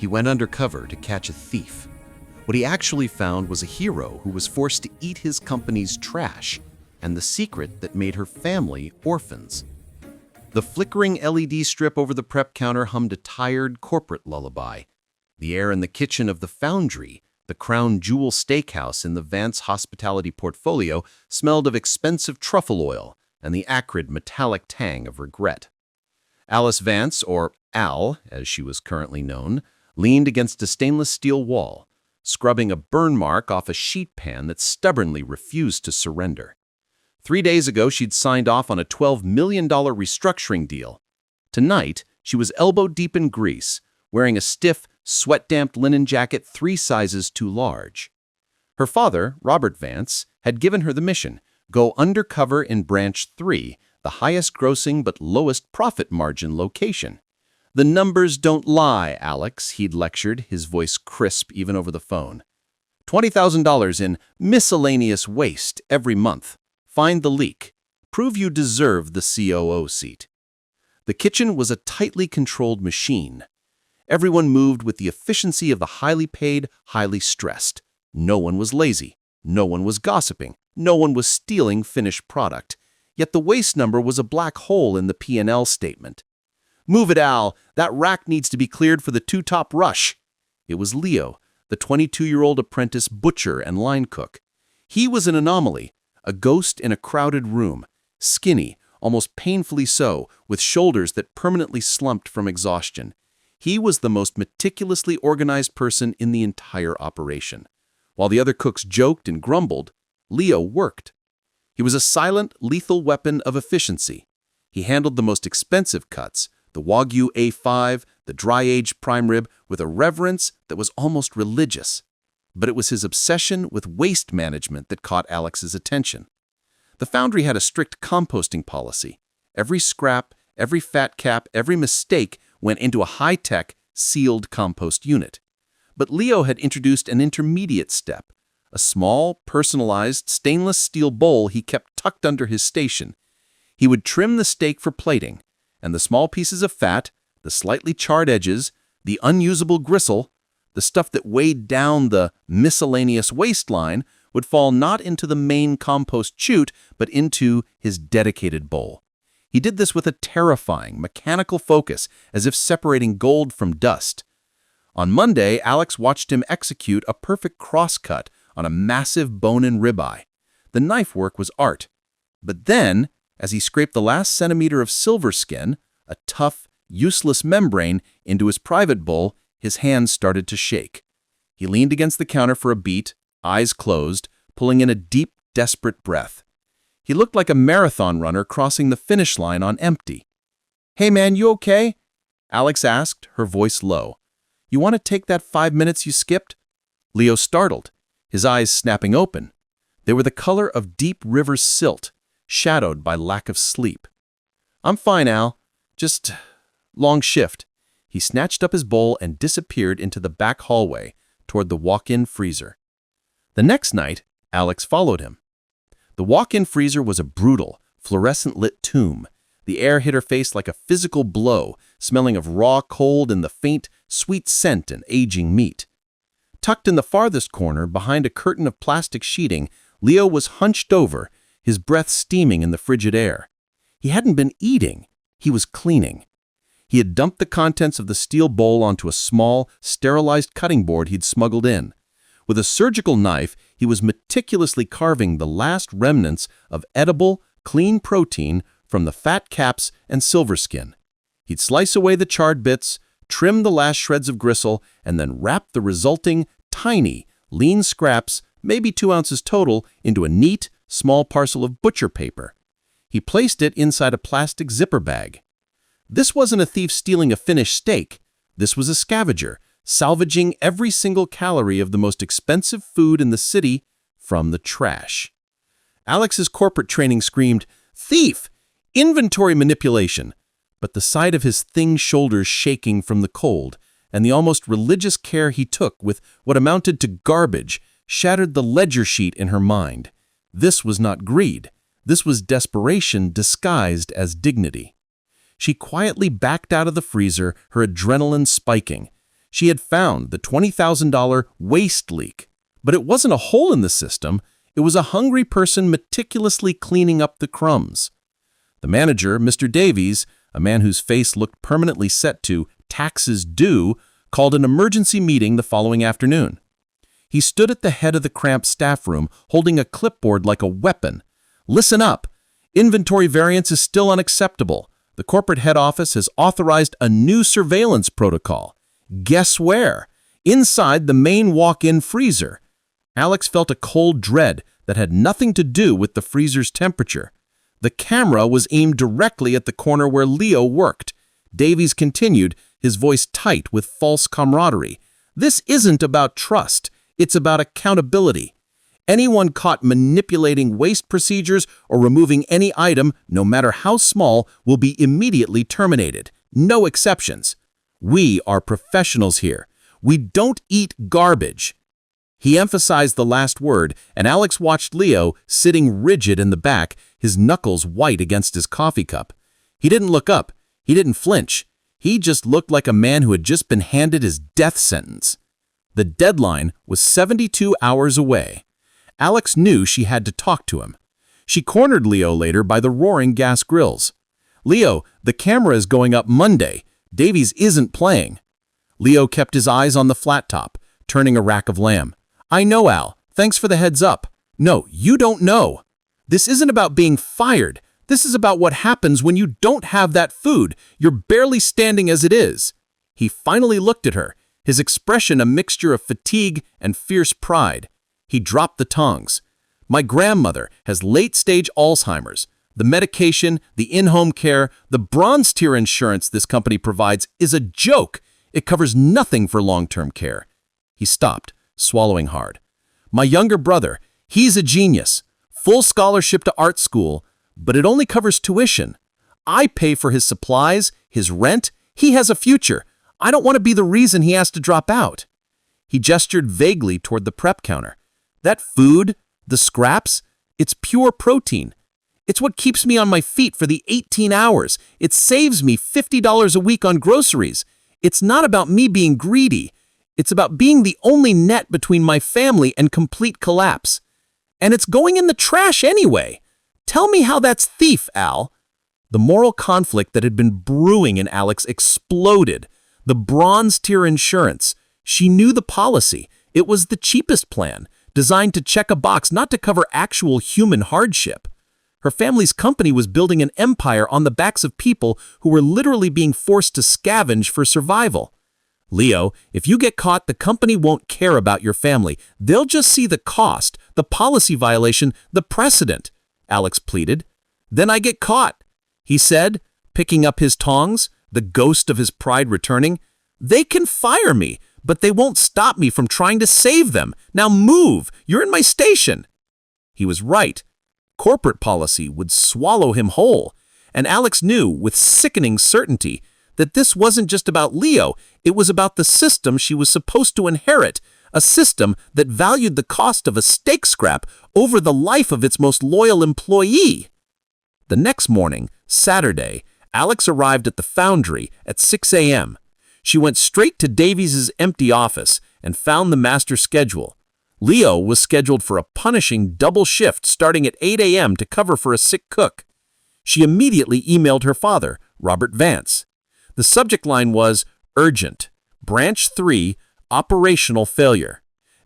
He went undercover to catch a thief. What he actually found was a hero who was forced to eat his company's trash, and the secret that made her family orphans. The flickering LED strip over the prep counter hummed a tired corporate lullaby. The air in the kitchen of the Foundry, the crown jewel steakhouse in the Vance Hospitality portfolio, smelled of expensive truffle oil and the acrid metallic tang of regret. Alice Vance, or Al, as she was currently known, leaned against a stainless steel wall, scrubbing a burn mark off a sheet pan that stubbornly refused to surrender. 3 days ago, she'd signed off on a $12 million restructuring deal. Tonight, she was elbow-deep in grease, wearing a stiff, sweat-damped linen jacket 3 sizes too large. Her father, Robert Vance, had given her the mission: go undercover in Branch 3, the highest-grossing but lowest profit margin location. "The numbers don't lie, Alex," he'd lectured, his voice crisp even over the phone. $20,000 in miscellaneous waste every month. Find the leak. Prove you deserve the COO seat. The kitchen was a tightly controlled machine. Everyone moved with the efficiency of the highly paid, highly stressed. No one was lazy. No one was gossiping. No one was stealing finished product. Yet the waste number was a black hole in the P&L statement. "Move it, Al. That rack needs to be cleared for the 2-top rush." It was Leo, the 22-year-old apprentice butcher and line cook. He was an anomaly, a ghost in a crowded room, skinny, almost painfully so, with shoulders that permanently slumped from exhaustion. He was the most meticulously organized person in the entire operation. While the other cooks joked and grumbled, Leo worked. He was a silent, lethal weapon of efficiency. He handled the most expensive cuts, the Wagyu A5, the dry-aged prime rib, with a reverence that was almost religious. But it was his obsession with waste management that caught Alex's attention. The Foundry had a strict composting policy. Every scrap, every fat cap, every mistake went into a high-tech, sealed compost unit. But Leo had introduced an intermediate step, a small, personalized, stainless steel bowl he kept tucked under his station. He would trim the steak for plating, and the small pieces of fat, the slightly charred edges, the unusable gristle, the stuff that weighed down the miscellaneous waste line, would fall not into the main compost chute, but into his dedicated bowl. He did this with a terrifying, mechanical focus, as if separating gold from dust. On Monday, Alex watched him execute a perfect cross-cut on a massive bone-in ribeye. The knife work was art. But then, as he scraped the last centimeter of silver skin, a tough, useless membrane, into his private bowl, his hands started to shake. He leaned against the counter for a beat, eyes closed, pulling in a deep, desperate breath. He looked like a marathon runner crossing the finish line on empty. "Hey man, you okay?" Alex asked, her voice low. "You want to take that 5 minutes you skipped?" Leo startled, his eyes snapping open. They were the color of deep river silt, shadowed by lack of sleep. "I'm fine, Al. Just long shift." He snatched up his bowl and disappeared into the back hallway toward the walk-in freezer. The next night, Alex followed him. The walk-in freezer was a brutal, fluorescent-lit tomb. The air hit her face like a physical blow, smelling of raw cold and the faint, sweet scent and aging meat. Tucked in the farthest corner, behind a curtain of plastic sheeting, Leo was hunched over, his breath steaming in the frigid air. He hadn't been eating, he was cleaning. He had dumped the contents of the steel bowl onto a small, sterilized cutting board he'd smuggled in. With a surgical knife, he was meticulously carving the last remnants of edible, clean protein from the fat caps and silver skin. He'd slice away the charred bits, trim the last shreds of gristle, and then wrap the resulting, tiny, lean scraps, maybe 2 ounces total, into a neat, small parcel of butcher paper. He placed it inside a plastic zipper bag. This wasn't a thief stealing a finished steak. This was a scavenger, salvaging every single calorie of the most expensive food in the city from the trash. Alex's corporate training screamed, "Thief! Inventory manipulation!" But the sight of his thin shoulders shaking from the cold and the almost religious care he took with what amounted to garbage shattered the ledger sheet in her mind. This was not greed. This was desperation disguised as dignity. She quietly backed out of the freezer, her adrenaline spiking. She had found the $20,000 waste leak. But it wasn't a hole in the system. It was a hungry person meticulously cleaning up the crumbs. The manager, Mr. Davies, a man whose face looked permanently set to taxes due, called an emergency meeting the following afternoon. He stood at the head of the cramped staff room, holding a clipboard like a weapon. "Listen up. Inventory variance is still unacceptable. The corporate head office has authorized a new surveillance protocol. Guess where? Inside the main walk-in freezer." Alex felt a cold dread that had nothing to do with the freezer's temperature. The camera was aimed directly at the corner where Leo worked. Davies continued, his voice tight with false camaraderie. "This isn't about trust. It's about accountability. Anyone caught manipulating waste procedures or removing any item, no matter how small, will be immediately terminated. No exceptions. We are professionals here. We don't eat garbage." He emphasized the last word, and Alex watched Leo sitting rigid in the back, his knuckles white against his coffee cup. He didn't look up. He didn't flinch. He just looked like a man who had just been handed his death sentence. The deadline was 72 hours away. Alex knew she had to talk to him. She cornered Leo later by the roaring gas grills. "Leo, the camera is going up Monday. Davies isn't playing." Leo kept his eyes on the flat top, turning a rack of lamb. "I know, Al. Thanks for the heads up." "No, you don't know. This isn't about being fired. This is about what happens when you don't have that food. You're barely standing as it is." He finally looked at her, his expression a mixture of fatigue and fierce pride. He dropped the tongs. "My grandmother has late-stage Alzheimer's. The medication, the in-home care, the bronze tier insurance this company provides is a joke. It covers nothing for long-term care." He stopped, swallowing hard. "My younger brother, he's a genius. Full scholarship to art school, but it only covers tuition. I pay for his supplies, his rent. He has a future. I don't want to be the reason he has to drop out." He gestured vaguely toward the prep counter. "That food, the scraps, it's pure protein. It's what keeps me on my feet for the 18 hours. It saves me $50 a week on groceries. It's not about me being greedy. It's about being the only net between my family and complete collapse. And it's going in the trash anyway. Tell me how that's thief, Al." The moral conflict that had been brewing in Alex exploded. The bronze tier insurance. She knew the policy. It was the cheapest plan, designed to check a box, not to cover actual human hardship. Her family's company was building an empire on the backs of people who were literally being forced to scavenge for survival. "Leo, if you get caught, the company won't care about your family. They'll just see the cost, the policy violation, the precedent," Alex pleaded. "Then I get caught," he said, picking up his tongs, the ghost of his pride returning. "They can fire me, but they won't stop me from trying to save them. Now move, you're in my station." He was right. Corporate policy would swallow him whole, and Alex knew with sickening certainty that this wasn't just about Leo, it was about the system she was supposed to inherit, a system that valued the cost of a steak scrap over the life of its most loyal employee. The next morning, Saturday, Alex arrived at the foundry at 6 a.m. She went straight to Davies' empty office and found the master schedule. Leo was scheduled for a punishing double shift starting at 8 a.m. to cover for a sick cook. She immediately emailed her father, Robert Vance. The subject line was, "Urgent. Branch 3, operational failure."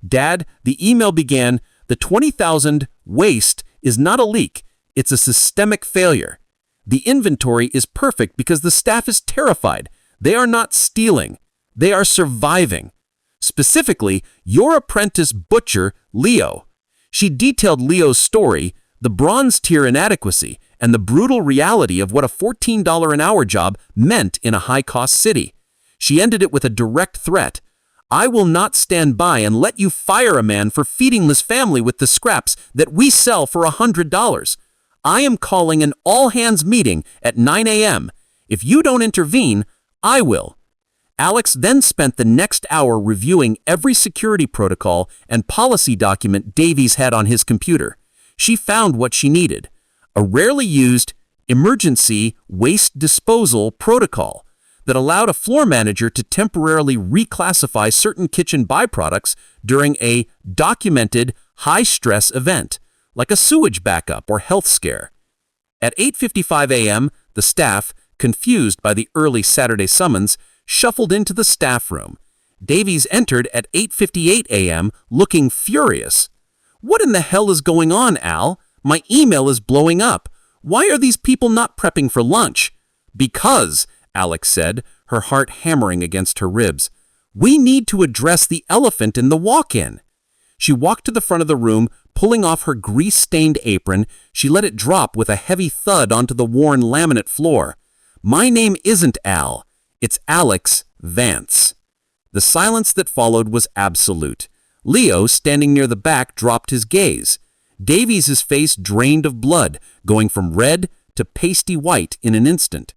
"Dad," the email began, "the 20,000 waste is not a leak. It's a systemic failure. The inventory is perfect because the staff is terrified. They are not stealing. They are surviving. Specifically, your apprentice butcher, Leo." She detailed Leo's story, the bronze tier inadequacy, and the brutal reality of what a $14 an hour job meant in a high-cost city. She ended it with a direct threat. "I will not stand by and let you fire a man for feeding this family with the scraps that we sell for $100. I am calling an all-hands meeting at 9 a.m. If you don't intervene, I will." Alex then spent the next hour reviewing every security protocol and policy document Davies had on his computer. She found what she needed: a rarely used emergency waste disposal protocol. that allowed a floor manager to temporarily reclassify certain kitchen byproducts during a documented high-stress event, like a sewage backup or health scare. At 8:55 a.m., the staff, confused by the early Saturday summons, shuffled into the staff room. Davies entered at 8:58 a.m., looking furious. "What in the hell is going on, Al? My email is blowing up. Why are these people not prepping for lunch?" "Because," Alex said, her heart hammering against her ribs, "we need to address the elephant in the walk-in." She walked to the front of the room, pulling off her grease-stained apron. She let it drop with a heavy thud onto the worn laminate floor. "My name isn't Al. It's Alex Vance." The silence that followed was absolute. Leo, standing near the back, dropped his gaze. Davies' face drained of blood, going from red to pasty white in an instant.